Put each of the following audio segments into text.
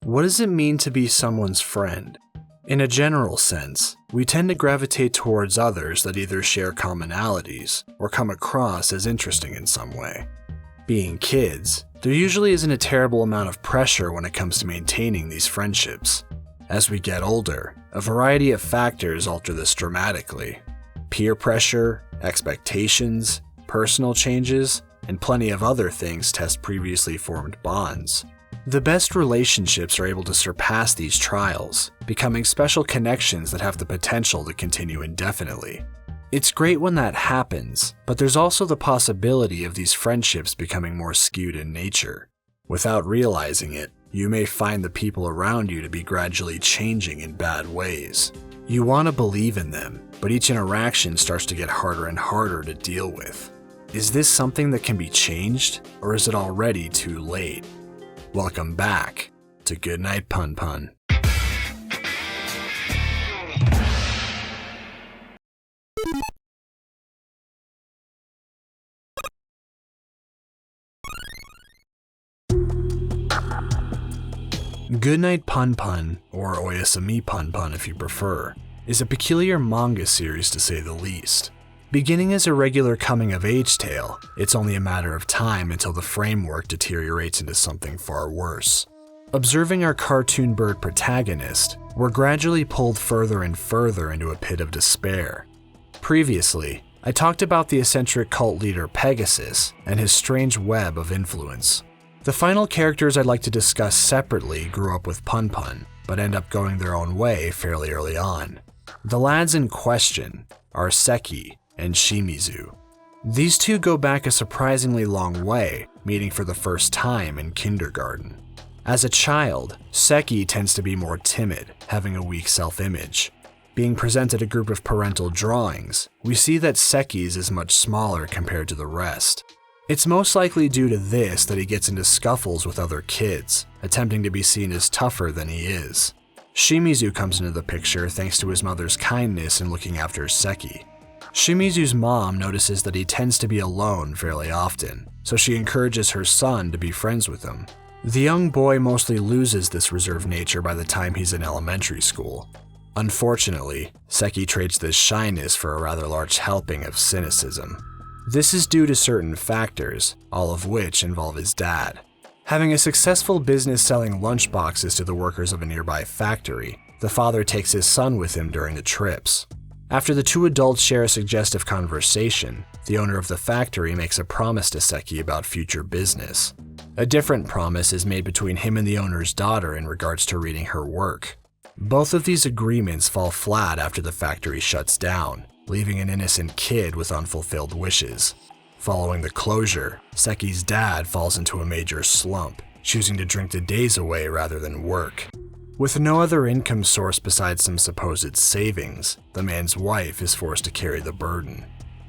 What does it mean to be someone's friend? In a general sense, we tend to gravitate towards others that either share commonalities or come across as interesting in some way. Being kids, there usually isn't a terrible amount of pressure when it comes to maintaining these friendships. As we get older, a variety of factors alter this dramatically. Peer pressure, expectations, personal changes, and plenty of other things test previously formed bonds. The best relationships are able to surpass these trials, becoming special connections that have the potential to continue indefinitely. It's great when that happens, but there's also the possibility of these friendships becoming more skewed in nature. Without realizing it, you may find the people around you to be gradually changing in bad ways. You want to believe in them, but each interaction starts to get harder and harder to deal with. Is this something that can be changed, or is it already too late? Welcome back to Goodnight Punpun. Goodnight Punpun, or Oyasumi Punpun if you prefer, is a peculiar manga series to say the least. Beginning as a regular coming-of-age tale, it's only a matter of time until the framework deteriorates into something far worse. Observing our cartoon bird protagonist, we're gradually pulled further and further into a pit of despair. Previously, I talked about the eccentric cult leader Pegasus and his strange web of influence. The final characters I'd like to discuss separately grew up with Punpun, but end up going their own way fairly early on. The lads in question are Seki and Shimizu. These two go back a surprisingly long way, meeting for the first time in kindergarten. As a child, Seki tends to be more timid, having a weak self-image. Being presented a group of parental drawings, we see that Seki's is much smaller compared to the rest. It's most likely due to this that he gets into scuffles with other kids, attempting to be seen as tougher than he is. Shimizu comes into the picture thanks to his mother's kindness in looking after Seki. Shimizu's mom notices that he tends to be alone fairly often, so she encourages her son to be friends with him. The young boy mostly loses this reserved nature by the time he's in elementary school. Unfortunately, Seki trades this shyness for a rather large helping of cynicism. This is due to certain factors, all of which involve his dad. Having a successful business selling lunchboxes to the workers of a nearby factory, the father takes his son with him during the trips. After the two adults share a suggestive conversation, the owner of the factory makes a promise to Seki about future business. A different promise is made between him and the owner's daughter in regards to reading her work. Both of these agreements fall flat after the factory shuts down, leaving an innocent kid with unfulfilled wishes. Following the closure, Seki's dad falls into a major slump, choosing to drink the days away rather than work. With no other income source besides some supposed savings, the man's wife is forced to carry the burden.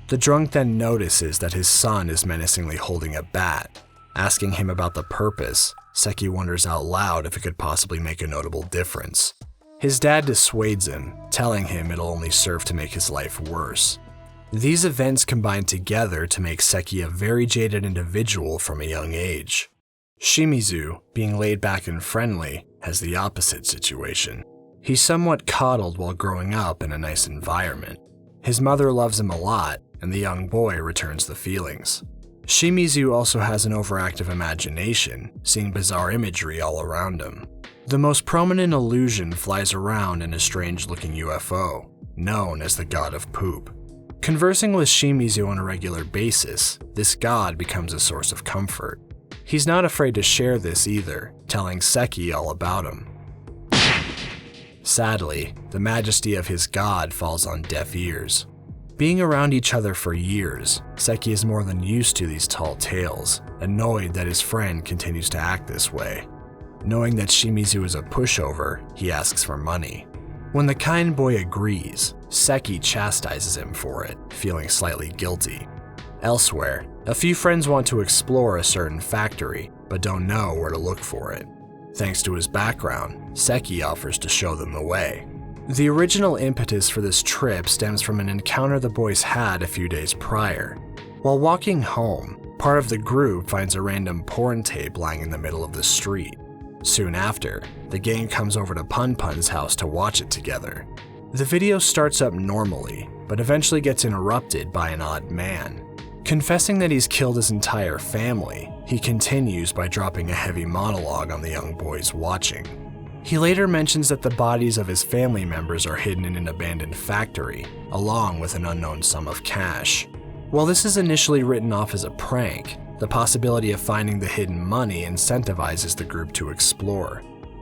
The drunk then notices that his son is menacingly holding a bat. Asking him about the purpose, Seki wonders out loud if it could possibly make a notable difference. His dad dissuades him, telling him it'll only serve to make his life worse. These events combine together to make Seki a very jaded individual from a young age. Shimizu, being laid back and friendly, has the opposite situation. He's somewhat coddled while growing up in a nice environment. His mother loves him a lot, and the young boy returns the feelings. Shimizu also has an overactive imagination, seeing bizarre imagery all around him. The most prominent illusion flies around in a strange-looking UFO, known as the God of Poop. Conversing with Shimizu on a regular basis, this god becomes a source of comfort. He's not afraid to share this either, telling Seki all about him. Sadly, the majesty of his god falls on deaf ears. Being around each other for years, Seki is more than used to these tall tales, annoyed that his friend continues to act this way. Knowing that Shimizu is a pushover, he asks for money. When the kind boy agrees, Seki chastises him for it, feeling slightly guilty. Elsewhere, a few friends want to explore a certain factory, but don't know where to look for it. Thanks to his background, Seki offers to show them the way. The original impetus for this trip stems from an encounter the boys had a few days prior. While walking home, part of the group finds a random porn tape lying in the middle of the street. Soon after, the gang comes over to Punpun's house to watch it together. The video starts up normally, but eventually gets interrupted by an odd man. Confessing that he's killed his entire family, he continues by dropping a heavy monologue on the young boys watching. He later mentions that the bodies of his family members are hidden in an abandoned factory, along with an unknown sum of cash. While this is initially written off as a prank, the possibility of finding the hidden money incentivizes the group to explore.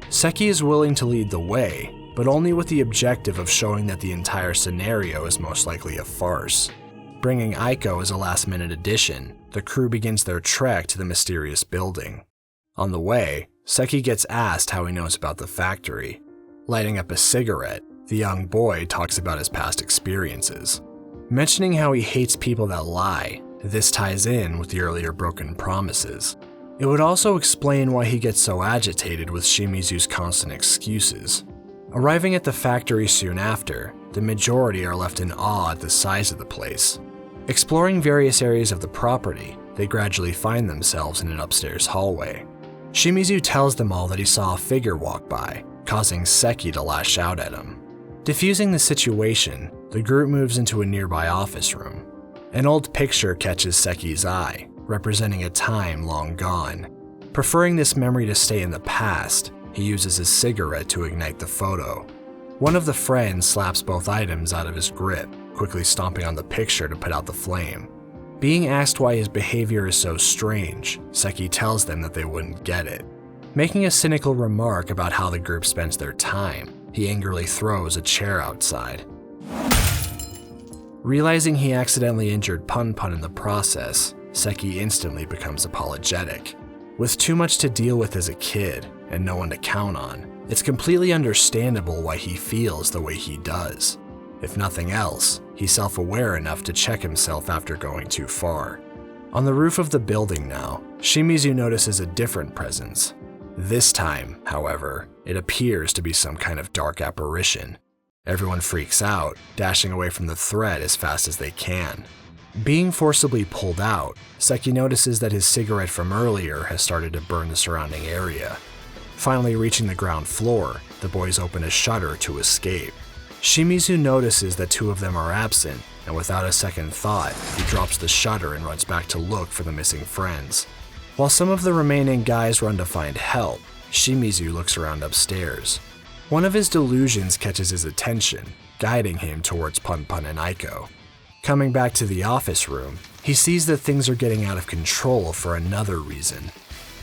Seki is willing to lead the way, but only with the objective of showing that the entire scenario is most likely a farce. Bringing Aiko as a last-minute addition, the crew begins their trek to the mysterious building. On the way, Seki gets asked how he knows about the factory. Lighting up a cigarette, the young boy talks about his past experiences. Mentioning how he hates people that lie, this ties in with the earlier broken promises. It would also explain why he gets so agitated with Shimizu's constant excuses. Arriving at the factory soon after, the majority are left in awe at the size of the place. Exploring various areas of the property, they gradually find themselves in an upstairs hallway. Shimizu tells them all that he saw a figure walk by, causing Seki to lash out at him. Diffusing the situation, the group moves into a nearby office room. An old picture catches Seki's eye, representing a time long gone. Preferring this memory to stay in the past, he uses his cigarette to ignite the photo. One of the friends slaps both items out of his grip, quickly stomping on the picture to put out the flame. Being asked why his behavior is so strange, Seki tells them that they wouldn't get it. Making a cynical remark about how the group spends their time, he angrily throws a chair outside. Realizing he accidentally injured Punpun in the process, Seki instantly becomes apologetic. With too much to deal with as a kid, and no one to count on, it's completely understandable why he feels the way he does. If nothing else, he's self-aware enough to check himself after going too far. On the roof of the building now, Shimizu notices a different presence. This time, however, it appears to be some kind of dark apparition. Everyone freaks out, dashing away from the threat as fast as they can. Being forcibly pulled out, Seki notices that his cigarette from earlier has started to burn the surrounding area. Finally reaching the ground floor, the boys open a shutter to escape. Shimizu notices that two of them are absent, and without a second thought, he drops the shutter and runs back to look for the missing friends. While some of the remaining guys run to find help, Shimizu looks around upstairs. One of his delusions catches his attention, guiding him towards Punpun and Aiko. Coming back to the office room, he sees that things are getting out of control for another reason.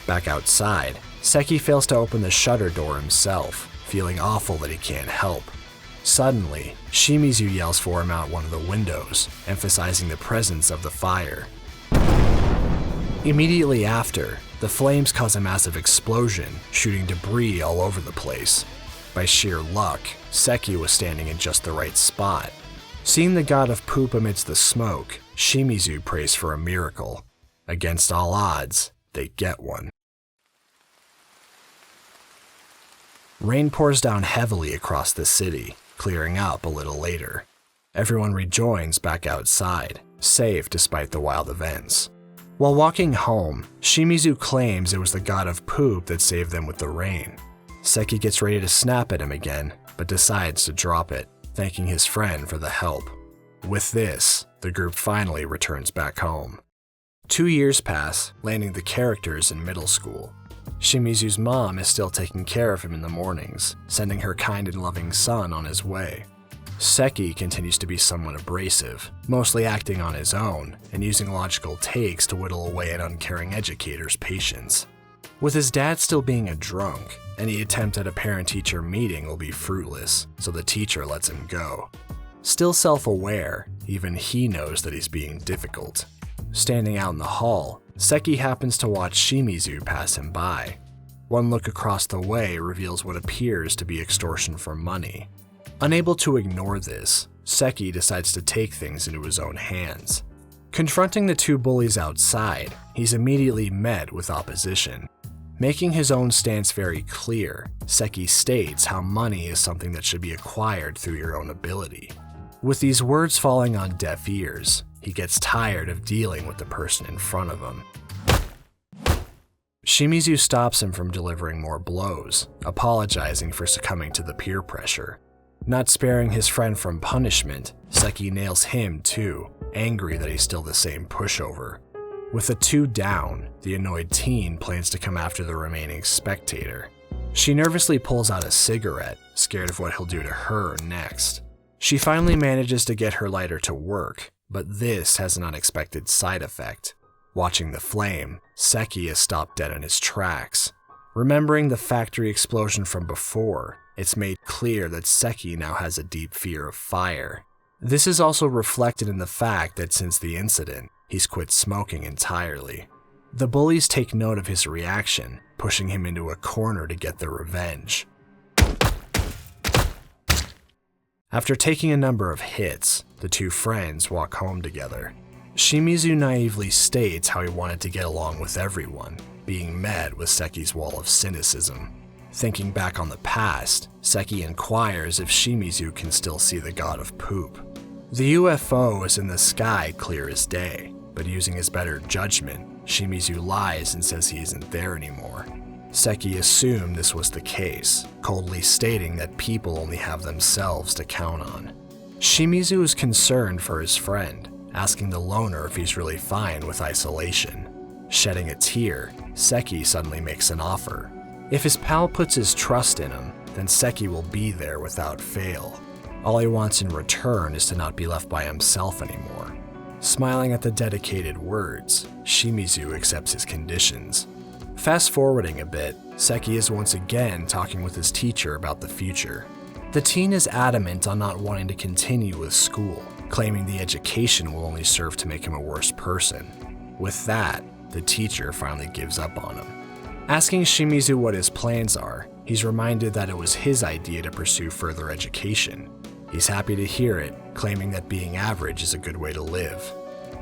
Back outside, Seki fails to open the shutter door himself, feeling awful that he can't help. Suddenly, Shimizu yells for him out one of the windows, emphasizing the presence of the fire. Immediately after, the flames cause a massive explosion, shooting debris all over the place. By sheer luck, Seki was standing in just the right spot. Seeing the god of poop amidst the smoke, Shimizu prays for a miracle. Against all odds, they get one. Rain pours down heavily across the city, clearing up a little later. Everyone rejoins back outside, safe despite the wild events. While walking home, Shimizu claims it was the god of poop that saved them with the rain. Seki gets ready to snap at him again, but decides to drop it, thanking his friend for the help. With this, the group finally returns back home. 2 years pass, landing the characters in middle school. Shimizu's mom is still taking care of him in the mornings, sending her kind and loving son on his way. Seki continues to be somewhat abrasive, mostly acting on his own and using logical takes to whittle away at uncaring educators' patience. With his dad still being a drunk, any attempt at a parent-teacher meeting will be fruitless, so the teacher lets him go. Still self-aware, even he knows that he's being difficult. Standing out in the hall, Seki happens to watch Shimizu pass him by. One look across the way reveals what appears to be extortion for money. Unable to ignore this, Seki decides to take things into his own hands. Confronting the two bullies outside, he's immediately met with opposition. Making his own stance very clear, Seki states how money is something that should be acquired through your own ability. With these words falling on deaf ears, he gets tired of dealing with the person in front of him. Shimizu stops him from delivering more blows, apologizing for succumbing to the peer pressure. Not sparing his friend from punishment, Seki nails him too, angry that he's still the same pushover. With the two down, the annoyed teen plans to come after the remaining spectator. She nervously pulls out a cigarette, scared of what he'll do to her next. She finally manages to get her lighter to work, but this has an unexpected side effect. Watching the flame, Seki is stopped dead in his tracks. Remembering the factory explosion from before, it's made clear that Seki now has a deep fear of fire. This is also reflected in the fact that since the incident, he's quit smoking entirely. The bullies take note of his reaction, pushing him into a corner to get their revenge. After taking a number of hits, the two friends walk home together. Shimizu naively states how he wanted to get along with everyone, being met with Seki's wall of cynicism. Thinking back on the past, Seki inquires if Shimizu can still see the god of poop. The UFO is in the sky clear as day, but using his better judgment, Shimizu lies and says he isn't there anymore. Seki assumed this was the case, coldly stating that people only have themselves to count on. Shimizu is concerned for his friend, asking the loner if he's really fine with isolation. Shedding a tear, Seki suddenly makes an offer. If his pal puts his trust in him, then Seki will be there without fail. All he wants in return is to not be left by himself anymore. Smiling at the dedicated words, Shimizu accepts his conditions. Fast forwarding a bit, Seki is once again talking with his teacher about the future. The teen is adamant on not wanting to continue with school, claiming the education will only serve to make him a worse person. With that, the teacher finally gives up on him. Asking Shimizu what his plans are, he's reminded that it was his idea to pursue further education. He's happy to hear it, claiming that being average is a good way to live.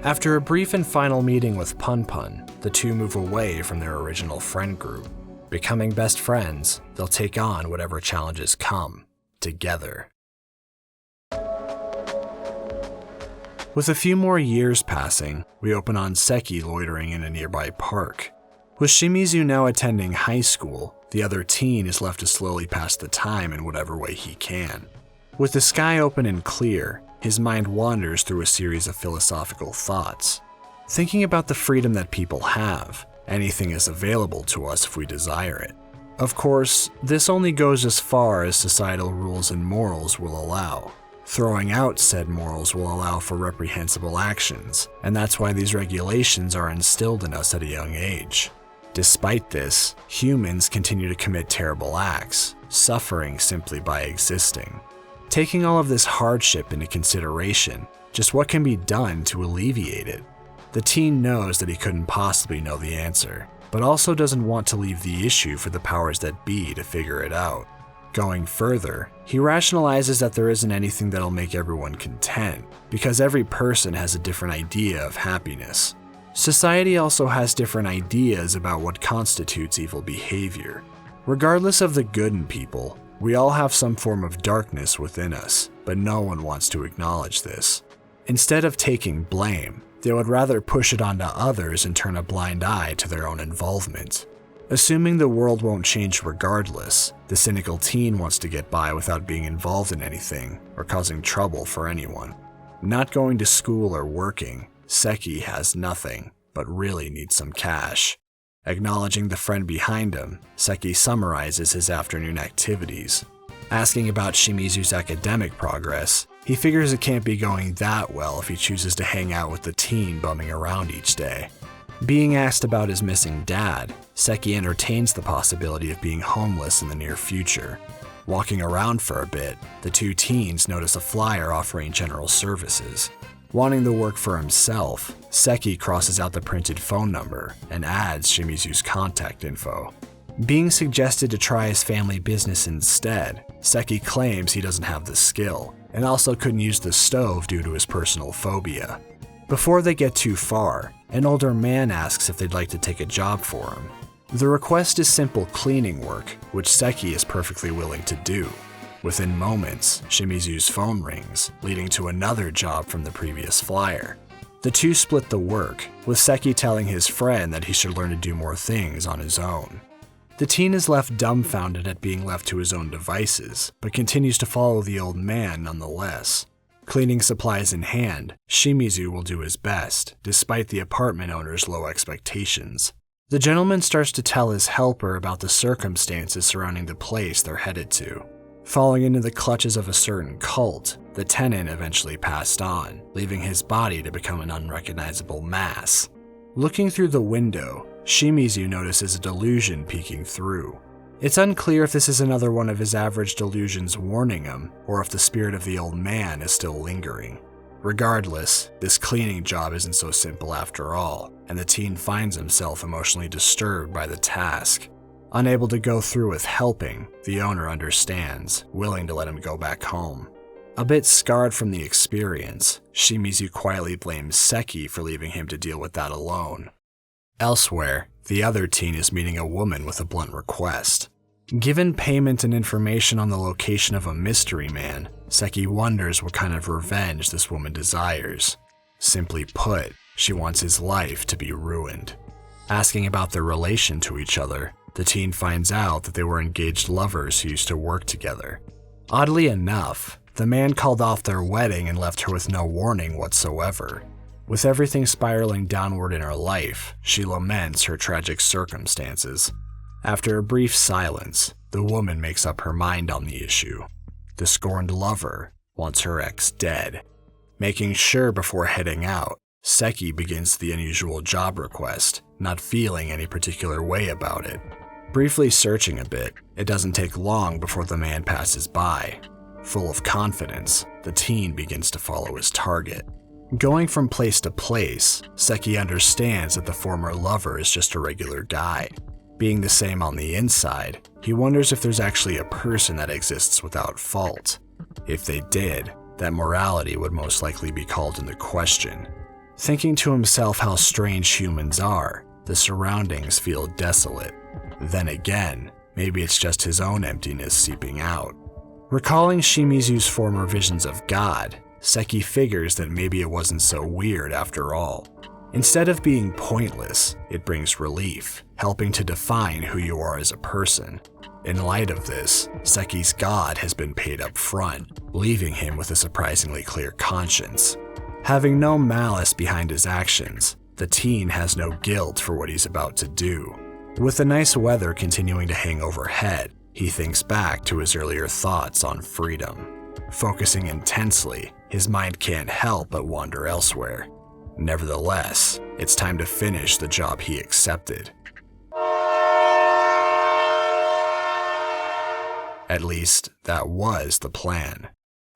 After a brief and final meeting with Punpun, the two move away from their original friend group. Becoming best friends, they'll take on whatever challenges come, together. With a few more years passing, we open on Seki loitering in a nearby park. With Shimizu now attending high school, the other teen is left to slowly pass the time in whatever way he can. With the sky open and clear, his mind wanders through a series of philosophical thoughts. Thinking about the freedom that people have, anything is available to us if we desire it. Of course, this only goes as far as societal rules and morals will allow. Throwing out said morals will allow for reprehensible actions, and that's why these regulations are instilled in us at a young age. Despite this, humans continue to commit terrible acts, suffering simply by existing. Taking all of this hardship into consideration, just what can be done to alleviate it? The teen knows that he couldn't possibly know the answer, but also doesn't want to leave the issue for the powers that be to figure it out. Going further, he rationalizes that there isn't anything that'll make everyone content, because every person has a different idea of happiness. Society also has different ideas about what constitutes evil behavior. Regardless of the good in people, we all have some form of darkness within us, but no one wants to acknowledge this. Instead of taking blame, they would rather push it onto others and turn a blind eye to their own involvement. Assuming the world won't change regardless, the cynical teen wants to get by without being involved in anything or causing trouble for anyone. Not going to school or working, Seki has nothing, but really needs some cash. Acknowledging the friend behind him, Seki summarizes his afternoon activities. Asking about Shimizu's academic progress, he figures it can't be going that well if he chooses to hang out with the teen bumming around each day. Being asked about his missing dad, Seki entertains the possibility of being homeless in the near future. Walking around for a bit, the two teens notice a flyer offering general services. Wanting the work for himself, Seki crosses out the printed phone number and adds Shimizu's contact info. Being suggested to try his family business instead, Seki claims he doesn't have the skill, and also couldn't use the stove due to his personal phobia. Before they get too far, an older man asks if they'd like to take a job for him. The request is simple cleaning work, which Seki is perfectly willing to do. Within moments, Shimizu's phone rings, leading to another job from the previous flyer. The two split the work, with Seki telling his friend that he should learn to do more things on his own. The teen is left dumbfounded at being left to his own devices, but continues to follow the old man nonetheless. Cleaning supplies in hand, Shimizu will do his best, despite the apartment owner's low expectations. The gentleman starts to tell his helper about the circumstances surrounding the place they're headed to. Falling into the clutches of a certain cult, the tenant eventually passed on, leaving his body to become an unrecognizable mass. Looking through the window, Shimizu notices a delusion peeking through. It's unclear if this is another one of his average delusions warning him, or if the spirit of the old man is still lingering. Regardless, this cleaning job isn't so simple after all, and the teen finds himself emotionally disturbed by the task. Unable to go through with helping, the owner understands, willing to let him go back home. A bit scarred from the experience, Shimizu quietly blames Seki for leaving him to deal with that alone. Elsewhere, the other teen is meeting a woman with a blunt request. Given payment and information on the location of a mystery man, Seki wonders what kind of revenge this woman desires. Simply put, she wants his life to be ruined. Asking about their relation to each other, the teen finds out that they were engaged lovers who used to work together. Oddly enough, the man called off their wedding and left her with no warning whatsoever. With everything spiraling downward in her life, she laments her tragic circumstances. After a brief silence, the woman makes up her mind on the issue. The scorned lover wants her ex dead. Making sure before heading out, Seki begins the unusual job request, not feeling any particular way about it. Briefly searching a bit, it doesn't take long before the man passes by. Full of confidence, the teen begins to follow his target. Going from place to place, Seki understands that the former lover is just a regular guy. Being the same on the inside, he wonders if there's actually a person that exists without fault. If they did, that morality would most likely be called into question. Thinking to himself how strange humans are, the surroundings feel desolate. Then again, maybe it's just his own emptiness seeping out. Recalling Shimizu's former visions of God, Seki figures that maybe it wasn't so weird after all. Instead of being pointless, it brings relief, helping to define who you are as a person. In light of this, Seki's God has been paid up front, leaving him with a surprisingly clear conscience. Having no malice behind his actions, the teen has no guilt for what he's about to do. With the nice weather continuing to hang overhead, he thinks back to his earlier thoughts on freedom. Focusing intensely, his mind can't help but wander elsewhere. Nevertheless, it's time to finish the job he accepted. At least, that was the plan.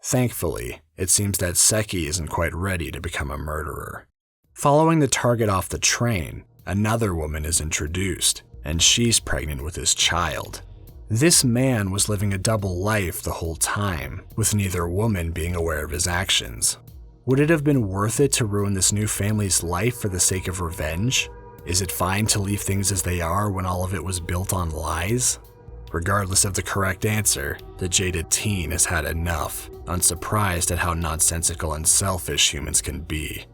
Thankfully, it seems that Seki isn't quite ready to become a murderer. Following the target off the train, another woman is introduced, and she's pregnant with his child. This man was living a double life the whole time, with neither woman being aware of his actions. Would it have been worth it to ruin this new family's life for the sake of revenge? Is it fine to leave things as they are when all of it was built on lies? Regardless of the correct answer, the jaded teen has had enough, unsurprised at how nonsensical and selfish humans can be.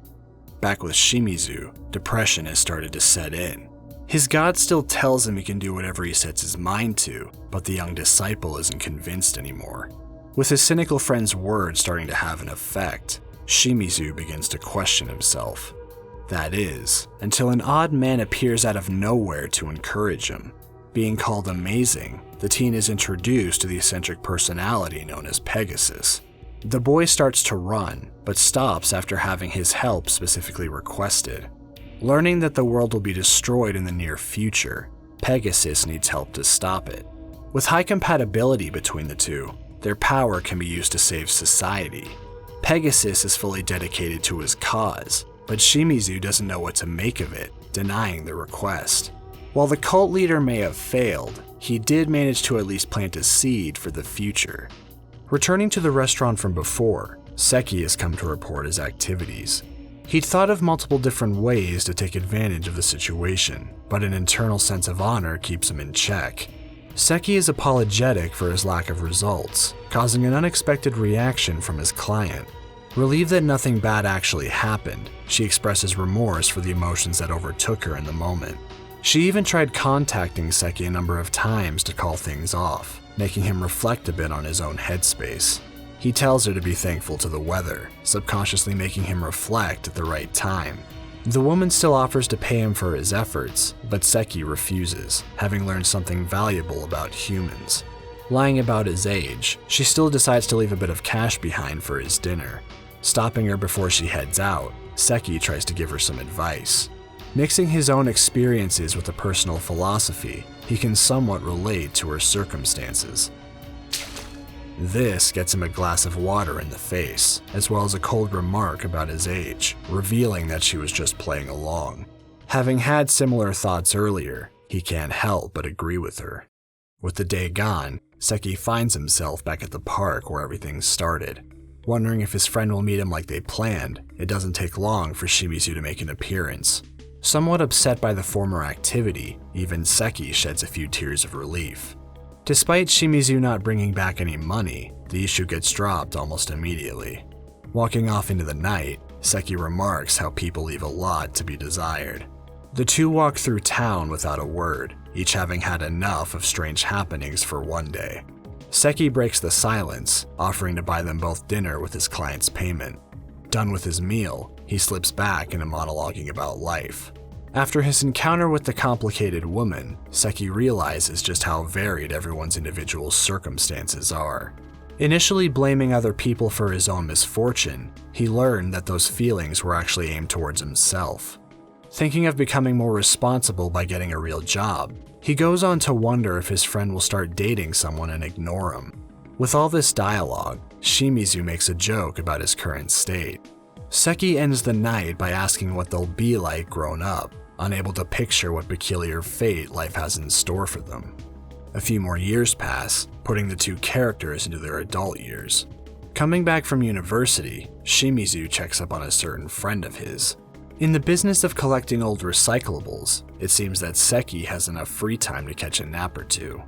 Back with Shimizu, depression has started to set in. His God still tells him he can do whatever he sets his mind to, but the young disciple isn't convinced anymore. With his cynical friend's words starting to have an effect, Shimizu begins to question himself. That is, until an odd man appears out of nowhere to encourage him. Being called amazing, the teen is introduced to the eccentric personality known as Pegasus. The boy starts to run, but stops after having his help specifically requested. Learning that the world will be destroyed in the near future, Pegasus needs help to stop it. With high compatibility between the two, their power can be used to save society. Pegasus is fully dedicated to his cause, but Shimizu doesn't know what to make of it, denying the request. While the cult leader may have failed, he did manage to at least plant a seed for the future. Returning to the restaurant from before, Seki has come to report his activities. He'd thought of multiple different ways to take advantage of the situation, but an internal sense of honor keeps him in check. Seki is apologetic for his lack of results, causing an unexpected reaction from his client. Relieved that nothing bad actually happened, she expresses remorse for the emotions that overtook her in the moment. She even tried contacting Seki a number of times to call things off, making him reflect a bit on his own headspace. He tells her to be thankful to the weather, subconsciously making him reflect at the right time. The woman still offers to pay him for his efforts, but Seki refuses, having learned something valuable about humans. Lying about his age, she still decides to leave a bit of cash behind for his dinner. Stopping her before she heads out, Seki tries to give her some advice. Mixing his own experiences with a personal philosophy, he can somewhat relate to her circumstances. This gets him a glass of water in the face, as well as a cold remark about his age, revealing that she was just playing along. Having had similar thoughts earlier, he can't help but agree with her. With the day gone, Seki finds himself back at the park where everything started. Wondering if his friend will meet him like they planned, it doesn't take long for Shimizu to make an appearance. Somewhat upset by the former activity, even Seki sheds a few tears of relief. Despite Shimizu not bringing back any money, the issue gets dropped almost immediately. Walking off into the night, Seki remarks how people leave a lot to be desired. The two walk through town without a word, each having had enough of strange happenings for one day. Seki breaks the silence, offering to buy them both dinner with his client's payment. Done with his meal, he slips back into monologuing about life. After his encounter with the complicated woman, Seki realizes just how varied everyone's individual circumstances are. Initially blaming other people for his own misfortune, he learned that those feelings were actually aimed towards himself. Thinking of becoming more responsible by getting a real job, he goes on to wonder if his friend will start dating someone and ignore him. With all this dialogue, Shimizu makes a joke about his current state. Seki ends the night by asking what they'll be like grown up, unable to picture what peculiar fate life has in store for them. A few more years pass, putting the two characters into their adult years. Coming back from university, Shimizu checks up on a certain friend of his. In the business of collecting old recyclables, it seems that Seki has enough free time to catch a nap or two.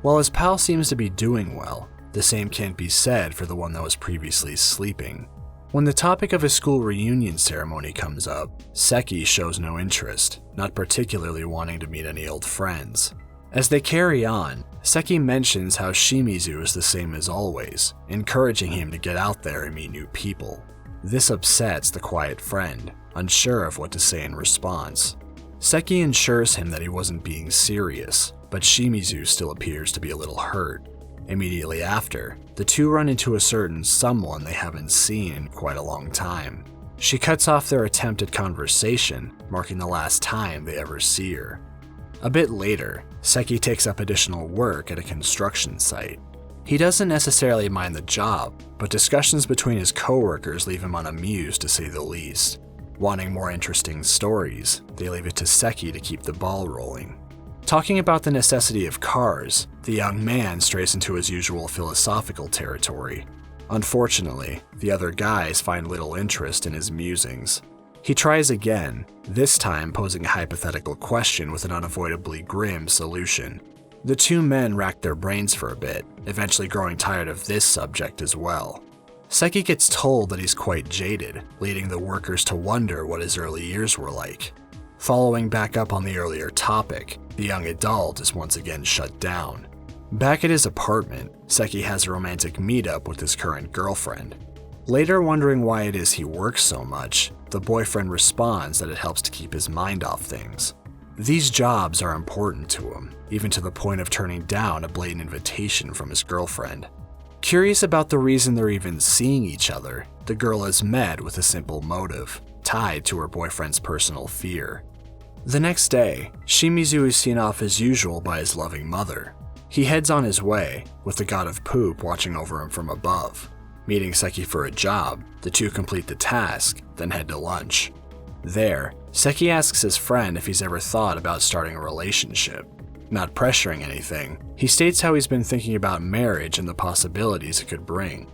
While his pal seems to be doing well, the same can't be said for the one that was previously sleeping. When the topic of his school reunion ceremony comes up, Seki shows no interest, not particularly wanting to meet any old friends. As they carry on, Seki mentions how Shimizu is the same as always, encouraging him to get out there and meet new people. This upsets the quiet friend, unsure of what to say in response. Seki assures him that he wasn't being serious, but Shimizu still appears to be a little hurt. Immediately after, the two run into a certain someone they haven't seen in quite a long time. She cuts off their attempt at conversation, marking the last time they ever see her. A bit later, Seki takes up additional work at a construction site. He doesn't necessarily mind the job, but discussions between his coworkers leave him unamused to say the least. Wanting more interesting stories, they leave it to Seki to keep the ball rolling. Talking about the necessity of cars, the young man strays into his usual philosophical territory. Unfortunately, the other guys find little interest in his musings. He tries again, this time posing a hypothetical question with an unavoidably grim solution. The two men rack their brains for a bit, eventually growing tired of this subject as well. Seki gets told that he's quite jaded, leading the workers to wonder what his early years were like. Following back up on the earlier topic, the young adult is once again shut down. Back at his apartment, Seki has a romantic meetup with his current girlfriend. Later wondering why it is he works so much, the boyfriend responds that it helps to keep his mind off things. These jobs are important to him, even to the point of turning down a blatant invitation from his girlfriend. Curious about the reason they're even seeing each other, the girl is met with a simple motive, tied to her boyfriend's personal fear. The next day, Shimizu is seen off as usual by his loving mother. He heads on his way, with the god of poop watching over him from above. Meeting Seki for a job, the two complete the task, then head to lunch. There, Seki asks his friend if he's ever thought about starting a relationship. Not pressuring anything, he states how he's been thinking about marriage and the possibilities it could bring.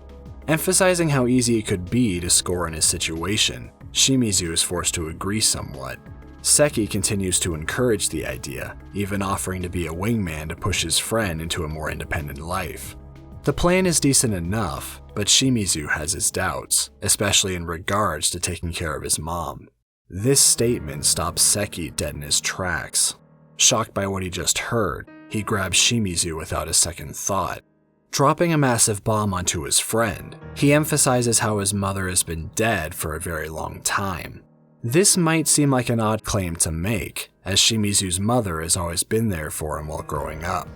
Emphasizing how easy it could be to score in his situation, Shimizu is forced to agree somewhat. Seki continues to encourage the idea, even offering to be a wingman to push his friend into a more independent life. The plan is decent enough, but Shimizu has his doubts, especially in regards to taking care of his mom. This statement stops Seki dead in his tracks. Shocked by what he just heard, he grabs Shimizu without a second thought. Dropping a massive bomb onto his friend, he emphasizes how his mother has been dead for a very long time. This might seem like an odd claim to make, as Shimizu's mother has always been there for him while growing up.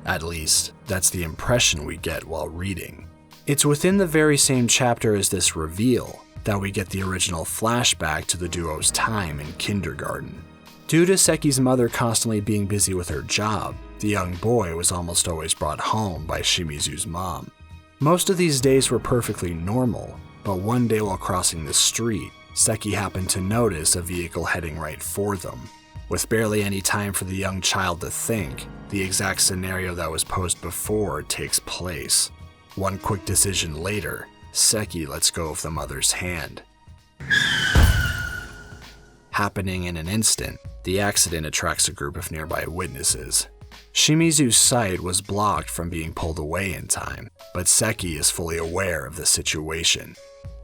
At least, that's the impression we get while reading. It's within the very same chapter as this reveal that we get the original flashback to the duo's time in kindergarten. Due to Seki's mother constantly being busy with her job, the young boy was almost always brought home by Shimizu's mom. Most of these days were perfectly normal, but one day while crossing the street, Seki happened to notice a vehicle heading right for them. With barely any time for the young child to think, the exact scenario that was posed before takes place. One quick decision later, Seki lets go of the mother's hand. Happening in an instant, the accident attracts a group of nearby witnesses. Shimizu's sight was blocked from being pulled away in time, but Seki is fully aware of the situation.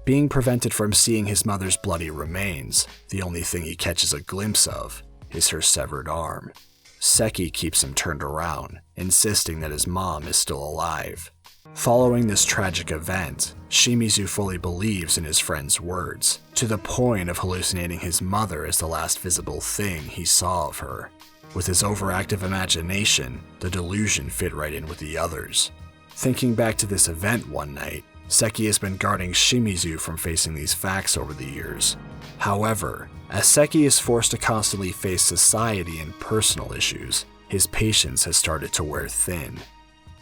Being prevented from seeing his mother's bloody remains, the only thing he catches a glimpse of is her severed arm. Seki keeps him turned around, insisting that his mom is still alive. Following this tragic event, Shimizu fully believes in his friend's words, to the point of hallucinating his mother as the last visible thing he saw of her. With his overactive imagination, the delusion fit right in with the others. Thinking back to this event one night, Seki has been guarding Shimizu from facing these facts over the years. However, as Seki is forced to constantly face society and personal issues, his patience has started to wear thin.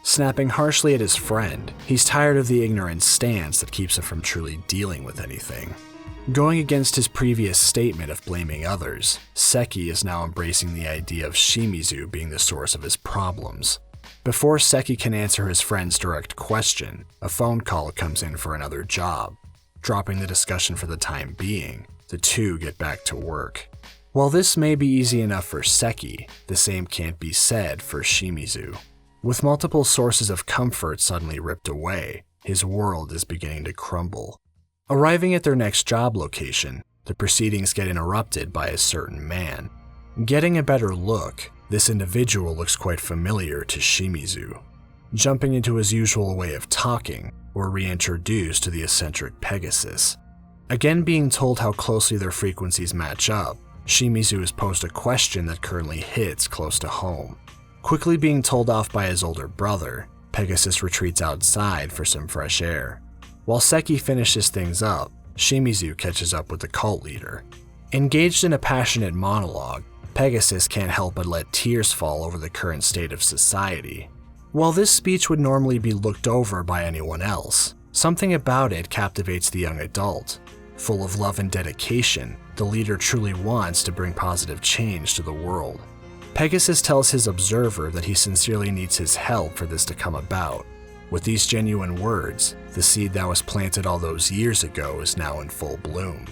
Snapping harshly at his friend, he's tired of the ignorant stance that keeps him from truly dealing with anything. Going against his previous statement of blaming others, Seki is now embracing the idea of Shimizu being the source of his problems. Before Seki can answer his friend's direct question, a phone call comes in for another job. Dropping the discussion for the time being, the two get back to work. While this may be easy enough for Seki, the same can't be said for Shimizu. With multiple sources of comfort suddenly ripped away, his world is beginning to crumble. Arriving at their next job location, the proceedings get interrupted by a certain man. Getting a better look, this individual looks quite familiar to Shimizu. Jumping into his usual way of talking, we're reintroduced to the eccentric Pegasus. Again being told how closely their frequencies match up, Shimizu is posed a question that currently hits close to home. Quickly being told off by his older brother, Pegasus retreats outside for some fresh air. While Seki finishes things up, Shimizu catches up with the cult leader. Engaged in a passionate monologue, Pegasus can't help but let tears fall over the current state of society. While this speech would normally be looked over by anyone else, something about it captivates the young adult. Full of love and dedication, the leader truly wants to bring positive change to the world. Pegasus tells his observer that he sincerely needs his help for this to come about. With these genuine words, the seed that was planted all those years ago is now in full bloom.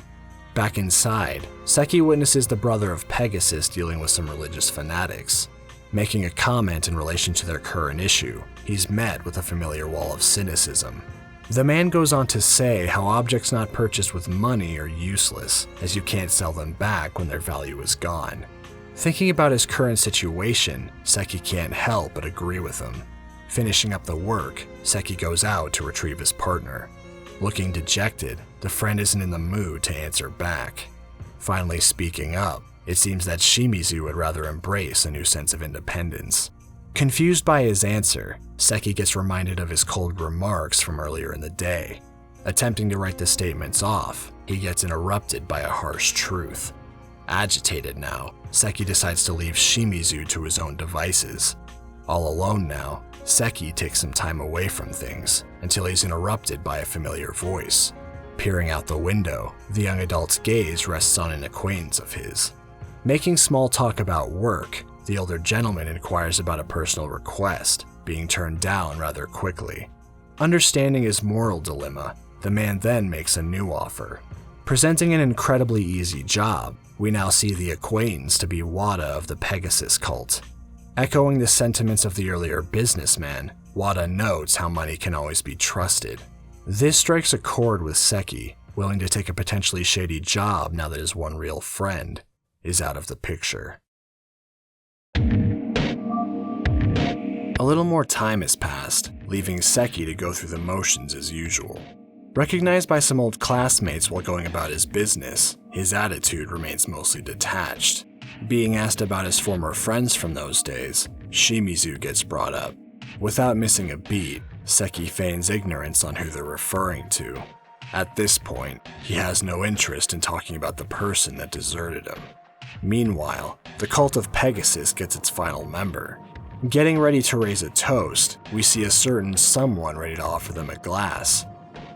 Back inside, Seki witnesses the brother of Pegasus dealing with some religious fanatics. Making a comment in relation to their current issue, he's met with a familiar wall of cynicism. The man goes on to say how objects not purchased with money are useless, as you can't sell them back when their value is gone. Thinking about his current situation, Seki can't help but agree with him. Finishing up the work, Seki goes out to retrieve his partner. Looking dejected, the friend isn't in the mood to answer back. Finally speaking up, it seems that Shimizu would rather embrace a new sense of independence. Confused by his answer, Seki gets reminded of his cold remarks from earlier in the day. Attempting to write the statements off, he gets interrupted by a harsh truth. Agitated now, Seki decides to leave Shimizu to his own devices. All alone now, Seki takes some time away from things until he's interrupted by a familiar voice. Peering out the window, the young adult's gaze rests on an acquaintance of his. Making small talk about work, the older gentleman inquires about a personal request, being turned down rather quickly. Understanding his moral dilemma, the man then makes a new offer. Presenting an incredibly easy job, we now see the acquaintance to be Wada of the Pegasus cult. Echoing the sentiments of the earlier businessman, Wada notes how money can always be trusted. This strikes a chord with Seki, willing to take a potentially shady job now that his one real friend is out of the picture. A little more time has passed, leaving Seki to go through the motions as usual. Recognized by some old classmates while going about his business, his attitude remains mostly detached. Being asked about his former friends from those days, Shimizu gets brought up. Without missing a beat, Seki feigns ignorance on who they're referring to. At this point, he has no interest in talking about the person that deserted him. Meanwhile, the cult of Pegasus gets its final member. Getting ready to raise a toast, we see a certain someone ready to offer them a glass.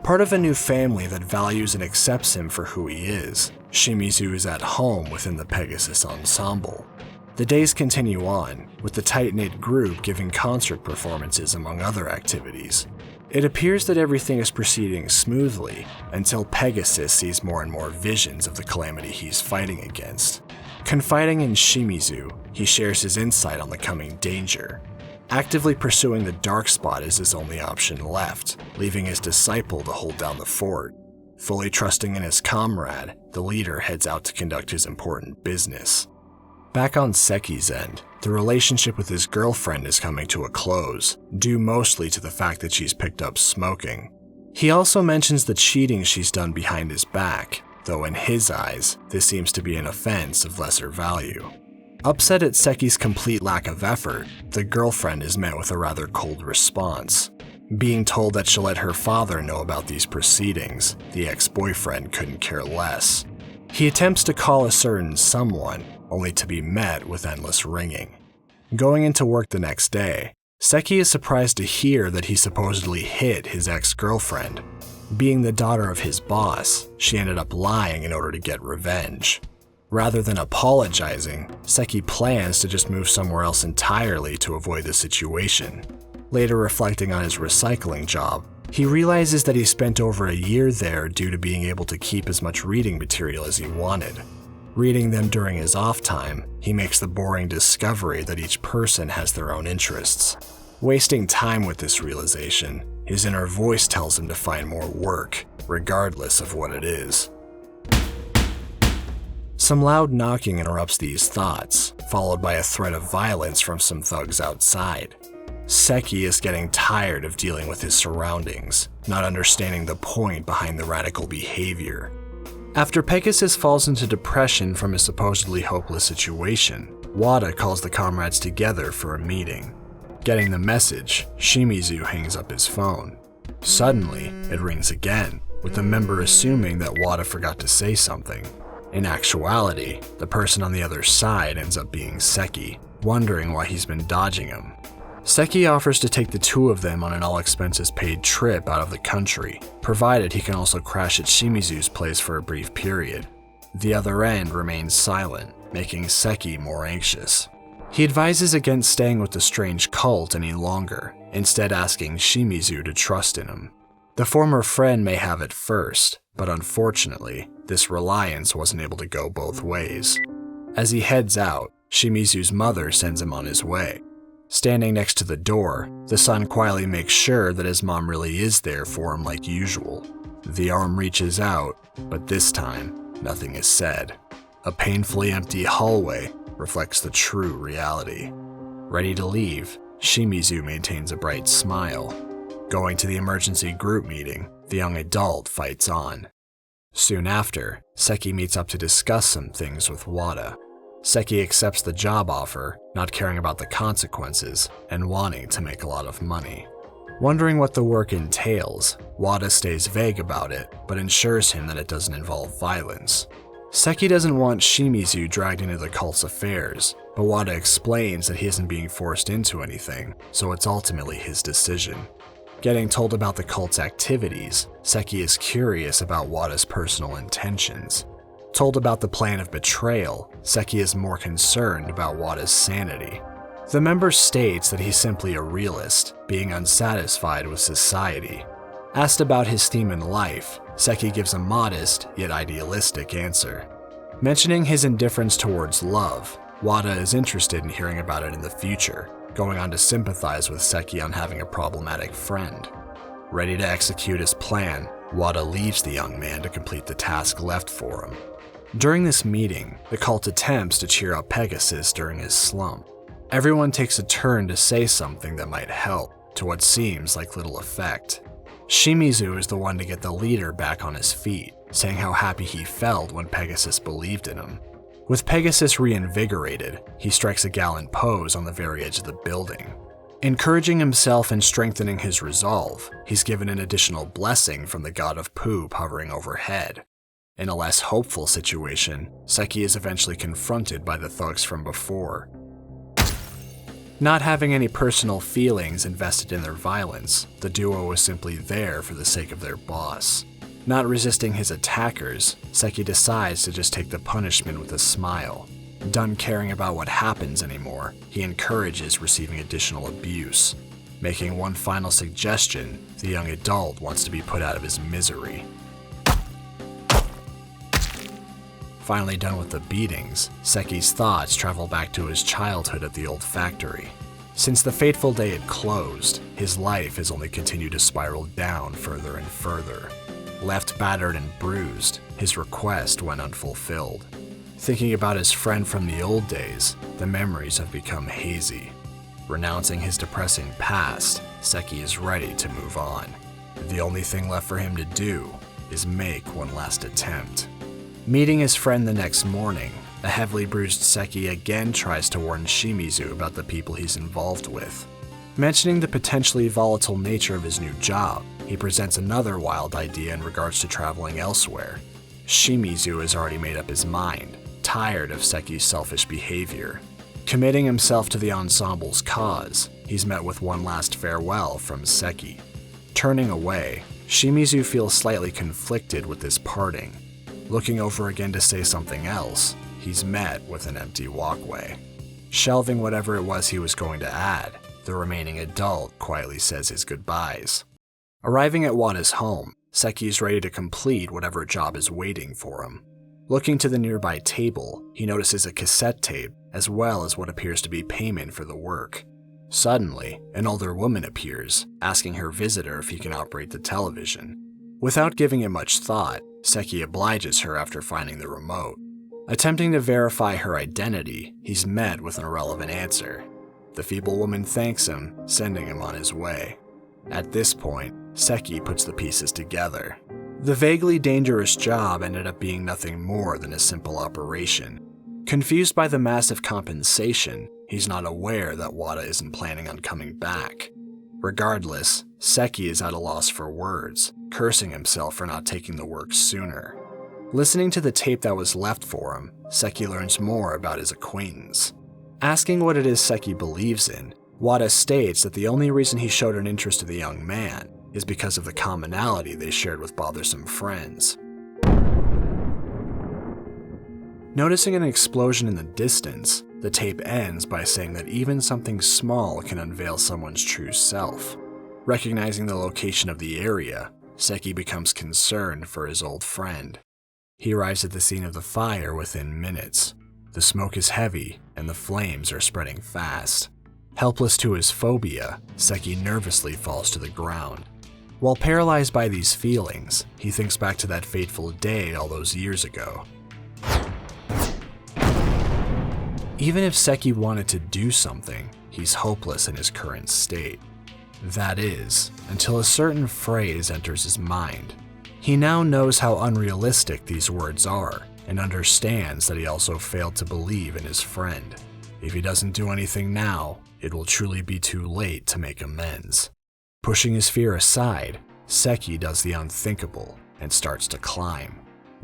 Part of a new family that values and accepts him for who he is, Shimizu is at home within the Pegasus ensemble. The days continue on, with the tight-knit group giving concert performances among other activities. It appears that everything is proceeding smoothly until Pegasus sees more and more visions of the calamity he's fighting against. Confiding in Shimizu, he shares his insight on the coming danger. Actively pursuing the dark spot is his only option left, leaving his disciple to hold down the fort. Fully trusting in his comrade, the leader heads out to conduct his important business. Back on Seki's end, the relationship with his girlfriend is coming to a close, due mostly to the fact that she's picked up smoking. He also mentions the cheating she's done behind his back, though in his eyes, this seems to be an offense of lesser value. Upset at Seki's complete lack of effort, the girlfriend is met with a rather cold response. Being told that she'll let her father know about these proceedings, the ex-boyfriend couldn't care less. He attempts to call a certain someone, only to be met with endless ringing. Going into work the next day, Seki is surprised to hear that he supposedly hit his ex-girlfriend. Being the daughter of his boss, she ended up lying in order to get revenge. Rather than apologizing, Seki plans to just move somewhere else entirely to avoid the situation. Later reflecting on his recycling job, he realizes that he spent over a year there due to being able to keep as much reading material as he wanted. Reading them during his off time, he makes the boring discovery that each person has their own interests. Wasting time with this realization, his inner voice tells him to find more work, regardless of what it is. Some loud knocking interrupts these thoughts, followed by a threat of violence from some thugs outside. Seki is getting tired of dealing with his surroundings, not understanding the point behind the radical behavior. After Pegasus falls into depression from his supposedly hopeless situation, Wada calls the comrades together for a meeting. Getting the message, Shimizu hangs up his phone. Suddenly, it rings again, with the member assuming that Wada forgot to say something. In actuality, the person on the other side ends up being Seki, wondering why he's been dodging him. Seki offers to take the two of them on an all-expenses-paid trip out of the country, provided he can also crash at Shimizu's place for a brief period. The other end remains silent, making Seki more anxious. He advises against staying with the strange cult any longer, instead asking Shimizu to trust in him. The former friend may have it first, but unfortunately, this reliance wasn't able to go both ways. As he heads out, Shimizu's mother sends him on his way. Standing next to the door, the son quietly makes sure that his mom really is there for him like usual. The arm reaches out, but this time, nothing is said. A painfully empty hallway reflects the true reality. Ready to leave, Shimizu maintains a bright smile. Going to the emergency group meeting, the young adult fights on. Soon after, Seki meets up to discuss some things with Wada. Seki accepts the job offer, not caring about the consequences, and wanting to make a lot of money. Wondering what the work entails, Wada stays vague about it, but ensures him that it doesn't involve violence. Seki doesn't want Shimizu dragged into the cult's affairs, but Wada explains that he isn't being forced into anything, so it's ultimately his decision. Getting told about the cult's activities, Seki is curious about Wada's personal intentions. Told about the plan of betrayal, Seki is more concerned about Wada's sanity. The member states that he's simply a realist, being unsatisfied with society. Asked about his theme in life, Seki gives a modest yet idealistic answer. Mentioning his indifference towards love, Wada is interested in hearing about it in the future, going on to sympathize with Seki on having a problematic friend. Ready to execute his plan, Wada leaves the young man to complete the task left for him. During this meeting, the cult attempts to cheer up Pegasus during his slump. Everyone takes a turn to say something that might help, to what seems like little effect. Shimizu is the one to get the leader back on his feet, saying how happy he felt when Pegasus believed in him. With Pegasus reinvigorated, he strikes a gallant pose on the very edge of the building. Encouraging himself and strengthening his resolve, he's given an additional blessing from the god of poop hovering overhead. In a less hopeful situation, Seki is eventually confronted by the thugs from before. Not having any personal feelings invested in their violence, the duo was simply there for the sake of their boss. Not resisting his attackers, Seki decides to just take the punishment with a smile. Done caring about what happens anymore, he encourages receiving additional abuse. Making one final suggestion, the young adult wants to be put out of his misery. Finally done with the beatings, Seki's thoughts travel back to his childhood at the old factory. Since the fateful day had closed, his life has only continued to spiral down further and further. Left battered and bruised, his request went unfulfilled. Thinking about his friend from the old days, the memories have become hazy. Renouncing his depressing past, Seki is ready to move on. The only thing left for him to do is make one last attempt. Meeting his friend the next morning, a heavily bruised Seki again tries to warn Shimizu about the people he's involved with. Mentioning the potentially volatile nature of his new job, he presents another wild idea in regards to traveling elsewhere. Shimizu has already made up his mind, tired of Seki's selfish behavior. Committing himself to the ensemble's cause, he's met with one last farewell from Seki. Turning away, Shimizu feels slightly conflicted with this parting. Looking over again to say something else, he's met with an empty walkway. Shelving whatever it was he was going to add, the remaining adult quietly says his goodbyes. Arriving at Wada's home, Seki is ready to complete whatever job is waiting for him. Looking to the nearby table, he notices a cassette tape as well as what appears to be payment for the work. Suddenly, an older woman appears, asking her visitor if he can operate the television. Without giving it much thought, Seki obliges her after finding the remote. Attempting to verify her identity, he's met with an irrelevant answer. The feeble woman thanks him, sending him on his way. At this point, Seki puts the pieces together. The vaguely dangerous job ended up being nothing more than a simple operation. Confused by the massive compensation, he's not aware that Wada isn't planning on coming back. Regardless, Seki is at a loss for words, cursing himself for not taking the work sooner. Listening to the tape that was left for him, Seki learns more about his acquaintance. Asking what it is Seki believes in, Wada states that the only reason he showed an interest in the young man is because of the commonality they shared with bothersome friends. Noticing an explosion in the distance, the tape ends by saying that even something small can unveil someone's true self. Recognizing the location of the area, Seki becomes concerned for his old friend. He arrives at the scene of the fire within minutes. The smoke is heavy and the flames are spreading fast. Helpless to his phobia, Seki nervously falls to the ground. While paralyzed by these feelings, he thinks back to that fateful day all those years ago. Even if Seki wanted to do something, he's hopeless in his current state. That is, until a certain phrase enters his mind. He now knows how unrealistic these words are, and understands that he also failed to believe in his friend. If he doesn't do anything now, it will truly be too late to make amends. Pushing his fear aside, Seki does the unthinkable and starts to climb.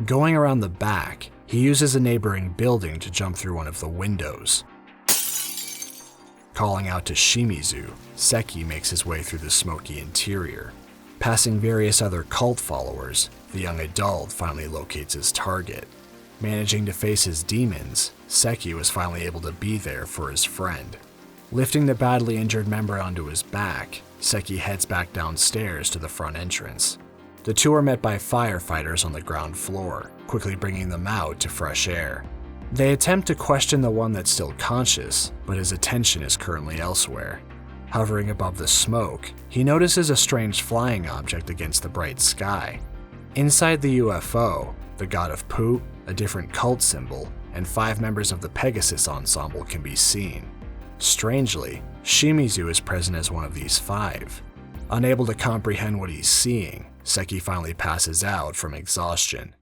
Going around the back, he uses a neighboring building to jump through one of the windows. Calling out to Shimizu, Seki makes his way through the smoky interior. Passing various other cult followers, the young adult finally locates his target. Managing to face his demons, Seki was finally able to be there for his friend. Lifting the badly injured member onto his back, Seki heads back downstairs to the front entrance. The two are met by firefighters on the ground floor, quickly bringing them out to fresh air. They attempt to question the one that's still conscious, but his attention is currently elsewhere. Hovering above the smoke, he notices a strange flying object against the bright sky. Inside the UFO, the god of poop, a different cult symbol, and 5 members of the Pegasus ensemble can be seen. Strangely, Shimizu is present as one of these 5. Unable to comprehend what he's seeing, Seki finally passes out from exhaustion.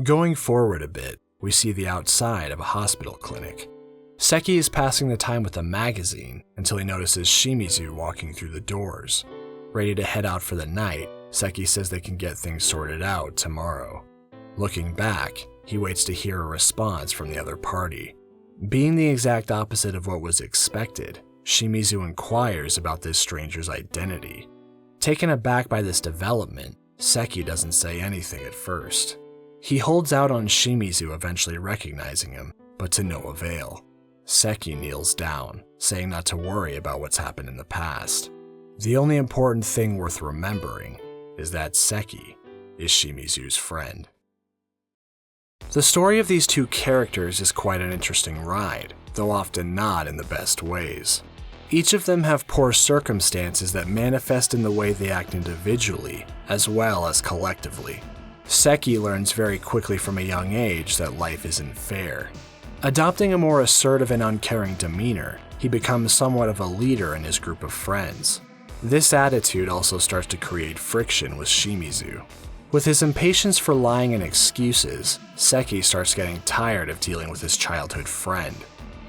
Going forward a bit, we see the outside of a hospital clinic. Seki is passing the time with a magazine until he notices Shimizu walking through the doors. Ready to head out for the night, Seki says they can get things sorted out tomorrow. Looking back, he waits to hear a response from the other party. Being the exact opposite of what was expected, Shimizu inquires about this stranger's identity. Taken aback by this development, Seki doesn't say anything at first. He holds out on Shimizu eventually recognizing him, but to no avail. Seki kneels down, saying not to worry about what's happened in the past. The only important thing worth remembering is that Seki is Shimizu's friend. The story of these 2 characters is quite an interesting ride, though often not in the best ways. Each of them have poor circumstances that manifest in the way they act individually, as well as collectively. Seki learns very quickly from a young age that life isn't fair. Adopting a more assertive and uncaring demeanor, he becomes somewhat of a leader in his group of friends. This attitude also starts to create friction with Shimizu. With his impatience for lying and excuses, Seki starts getting tired of dealing with his childhood friend.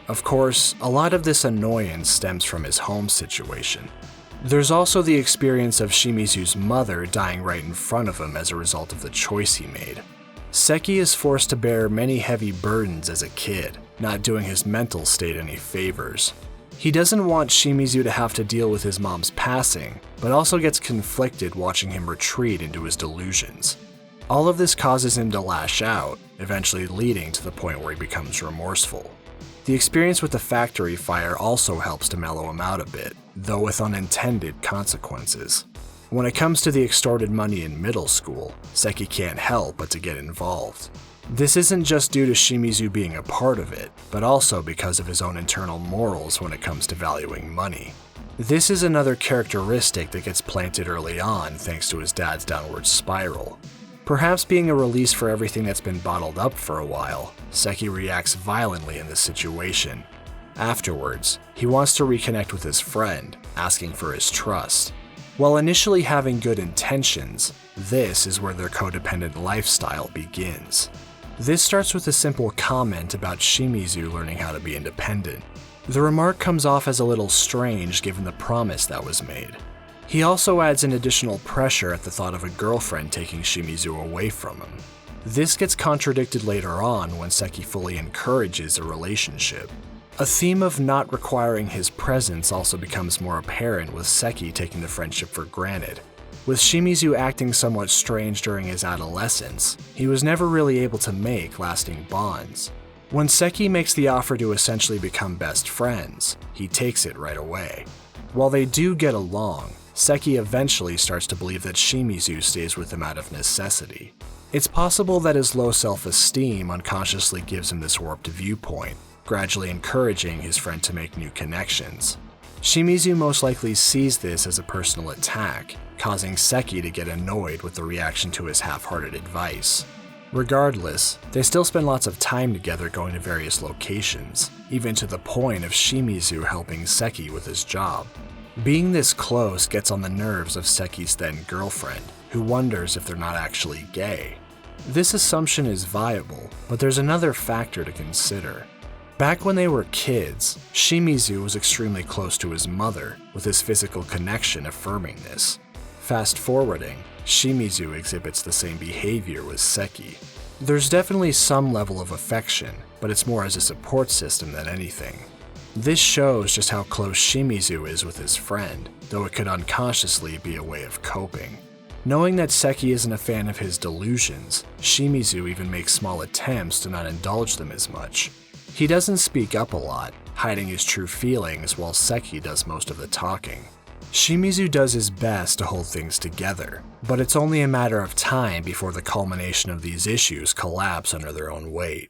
Of course, a lot of this annoyance stems from his home situation. There's also the experience of Shimizu's mother dying right in front of him as a result of the choice he made. Seki is forced to bear many heavy burdens as a kid, not doing his mental state any favors. He doesn't want Shimizu to have to deal with his mom's passing, but also gets conflicted watching him retreat into his delusions. All of this causes him to lash out, eventually leading to the point where he becomes remorseful. The experience with the factory fire also helps to mellow him out a bit, though with unintended consequences. When it comes to the extorted money in middle school, Seki can't help but to get involved. This isn't just due to Shimizu being a part of it, but also because of his own internal morals when it comes to valuing money. This is another characteristic that gets planted early on thanks to his dad's downward spiral. Perhaps being a release for everything that's been bottled up for a while, Seki reacts violently in this situation. Afterwards, he wants to reconnect with his friend, asking for his trust. While initially having good intentions, this is where their codependent lifestyle begins. This starts with a simple comment about Shimizu learning how to be independent. The remark comes off as a little strange given the promise that was made. He also adds an additional pressure at the thought of a girlfriend taking Shimizu away from him. This gets contradicted later on when Seki fully encourages a relationship. A theme of not requiring his presence also becomes more apparent with Seki taking the friendship for granted. With Shimizu acting somewhat strange during his adolescence, he was never really able to make lasting bonds. When Seki makes the offer to essentially become best friends, he takes it right away. While they do get along, Seki eventually starts to believe that Shimizu stays with him out of necessity. It's possible that his low self-esteem unconsciously gives him this warped viewpoint, gradually encouraging his friend to make new connections. Shimizu most likely sees this as a personal attack, causing Seki to get annoyed with the reaction to his half-hearted advice. Regardless, they still spend lots of time together going to various locations, even to the point of Shimizu helping Seki with his job. Being this close gets on the nerves of Seki's then girlfriend, who wonders if they're not actually gay. This assumption is viable, but there's another factor to consider. Back when they were kids, Shimizu was extremely close to his mother, with his physical connection affirming this. Fast forwarding, Shimizu exhibits the same behavior with Seki. There's definitely some level of affection, but it's more as a support system than anything. This shows just how close Shimizu is with his friend, though it could unconsciously be a way of coping. Knowing that Seki isn't a fan of his delusions, Shimizu even makes small attempts to not indulge them as much. He doesn't speak up a lot, hiding his true feelings while Seki does most of the talking. Shimizu does his best to hold things together, but it's only a matter of time before the culmination of these issues collapse under their own weight.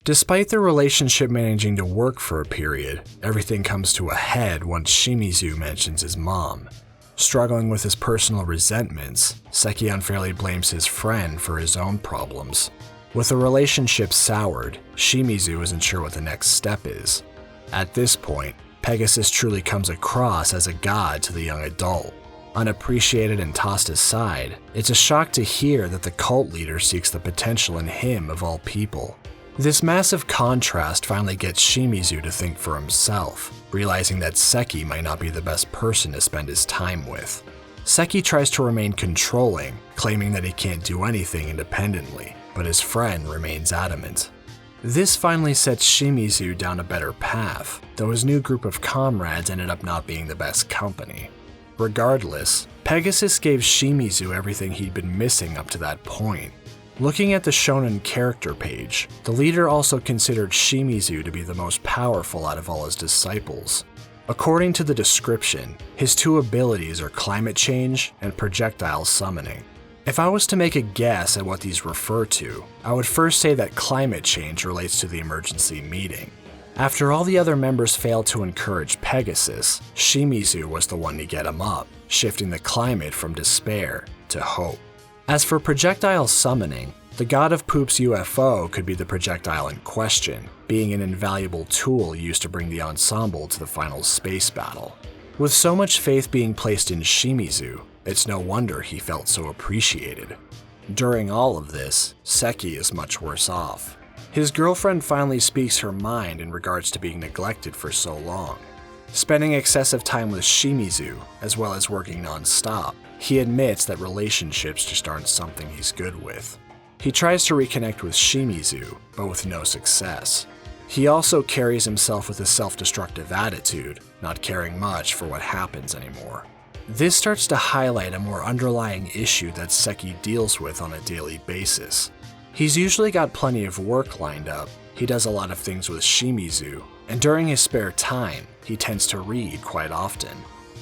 Despite the relationship managing to work for a period, everything comes to a head once Shimizu mentions his mom. Struggling with his personal resentments, Seki unfairly blames his friend for his own problems. With the relationship soured, Shimizu isn't sure what the next step is. At this point, Pegasus truly comes across as a god to the young adult. Unappreciated and tossed aside, it's a shock to hear that the cult leader seeks the potential in him of all people. This massive contrast finally gets Shimizu to think for himself, realizing that Seki might not be the best person to spend his time with. Seki tries to remain controlling, claiming that he can't do anything independently, but his friend remains adamant. This finally sets Shimizu down a better path, though his new group of comrades ended up not being the best company. Regardless, Pegasus gave Shimizu everything he'd been missing up to that point. Looking at the shonen character page, the leader also considered Shimizu to be the most powerful out of all his disciples. According to the description, his two abilities are climate change and projectile summoning. If I was to make a guess at what these refer to, I would first say that climate change relates to the emergency meeting. After all the other members failed to encourage Pegasus, Shimizu was the one to get him up, shifting the climate from despair to hope. As for projectile summoning, the god of Poop's UFO could be the projectile in question, being an invaluable tool used to bring the ensemble to the final space battle. With so much faith being placed in Shimizu, it's no wonder he felt so appreciated. During all of this, Seki is much worse off. His girlfriend finally speaks her mind in regards to being neglected for so long. Spending excessive time with Shimizu, as well as working non-stop, he admits that relationships just aren't something he's good with. He tries to reconnect with Shimizu, but with no success. He also carries himself with a self-destructive attitude, not caring much for what happens anymore. This starts to highlight a more underlying issue that Seki deals with on a daily basis. He's usually got plenty of work lined up, he does a lot of things with Shimizu, and during his spare time, he tends to read quite often.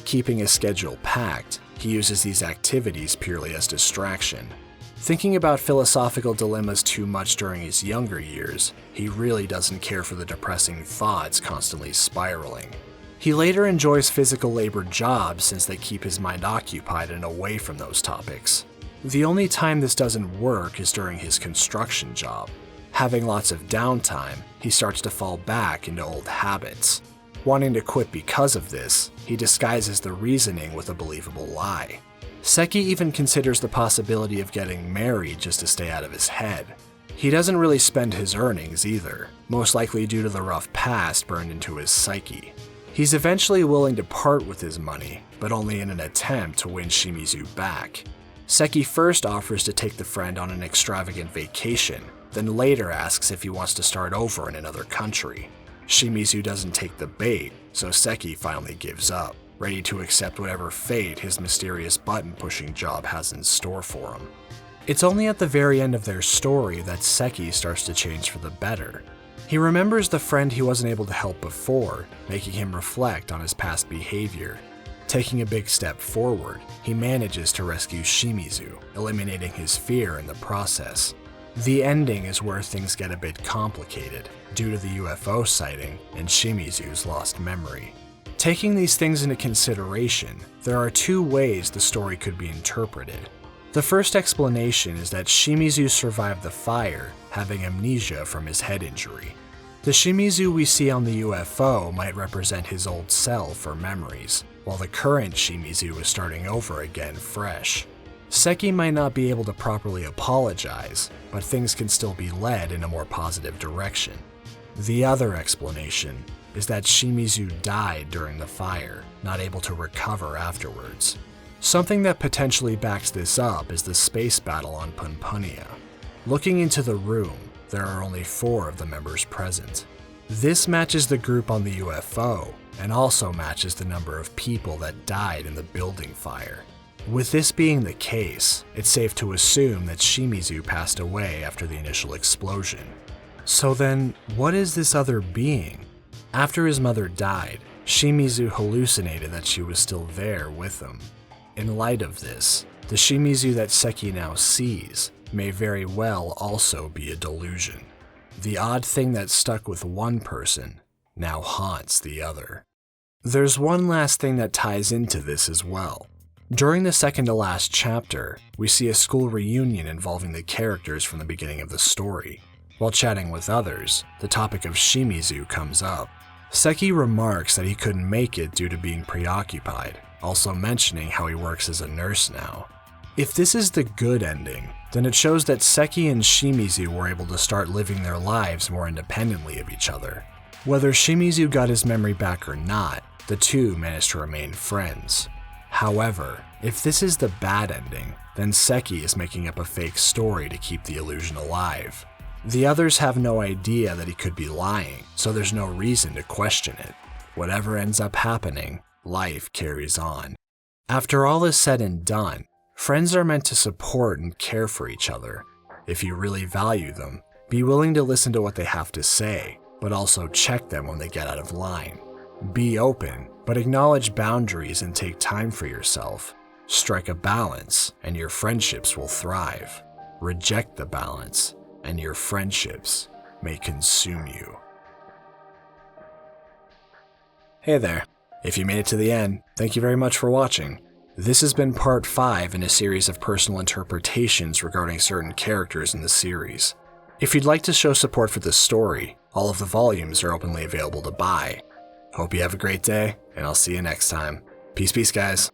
Keeping his schedule packed, he uses these activities purely as distraction. Thinking about philosophical dilemmas too much during his younger years, he really doesn't care for the depressing thoughts constantly spiraling. He later enjoys physical labor jobs since they keep his mind occupied and away from those topics. The only time this doesn't work is during his construction job. Having lots of downtime, he starts to fall back into old habits. Wanting to quit because of this, he disguises the reasoning with a believable lie. Seki even considers the possibility of getting married just to stay out of his head. He doesn't really spend his earnings either, most likely due to the rough past burned into his psyche. He's eventually willing to part with his money, but only in an attempt to win Shimizu back. Seki first offers to take the friend on an extravagant vacation, then later asks if he wants to start over in another country. Shimizu doesn't take the bait, so Seki finally gives up, ready to accept whatever fate his mysterious button-pushing job has in store for him. It's only at the very end of their story that Seki starts to change for the better. He remembers the friend he wasn't able to help before, making him reflect on his past behavior. Taking a big step forward, he manages to rescue Shimizu, eliminating his fear in the process. The ending is where things get a bit complicated, due to the UFO sighting and Shimizu's lost memory. Taking these things into consideration, there are two ways the story could be interpreted. The first explanation is that Shimizu survived the fire, having amnesia from his head injury. The Shimizu we see on the UFO might represent his old self or memories, while the current Shimizu is starting over again fresh. Seki might not be able to properly apologize, but things can still be led in a more positive direction. The other explanation is that Shimizu died during the fire, not able to recover afterwards. Something that potentially backs this up is the space battle on Punpunia. Looking into the room, there are only 4 of the members present. This matches the group on the UFO, and also matches the number of people that died in the building fire. With this being the case, it's safe to assume that Shimizu passed away after the initial explosion. So then, what is this other being? After his mother died, Shimizu hallucinated that she was still there with him. In light of this, the Shimizu that Seki now sees may very well also be a delusion. The odd thing that stuck with one person now haunts the other. There's one last thing that ties into this as well. During the second to last chapter, we see a school reunion involving the characters from the beginning of the story. While chatting with others, the topic of Shimizu comes up. Seki remarks that he couldn't make it due to being preoccupied, also mentioning how he works as a nurse now. If this is the good ending, then it shows that Seki and Shimizu were able to start living their lives more independently of each other. Whether Shimizu got his memory back or not, the two managed to remain friends. However, if this is the bad ending, then Seki is making up a fake story to keep the illusion alive. The others have no idea that he could be lying, so there's no reason to question it. Whatever ends up happening, life carries on. After all is said and done, friends are meant to support and care for each other. If you really value them, be willing to listen to what they have to say, but also check them when they get out of line. Be open, but acknowledge boundaries and take time for yourself. Strike a balance, and your friendships will thrive. Reject the balance, and your friendships may consume you. Hey there. If you made it to the end, thank you very much for watching. This has been part 5 in a series of personal interpretations regarding certain characters in the series. If you'd like to show support for this story, all of the volumes are openly available to buy. Hope you have a great day, and I'll see you next time. Peace, guys.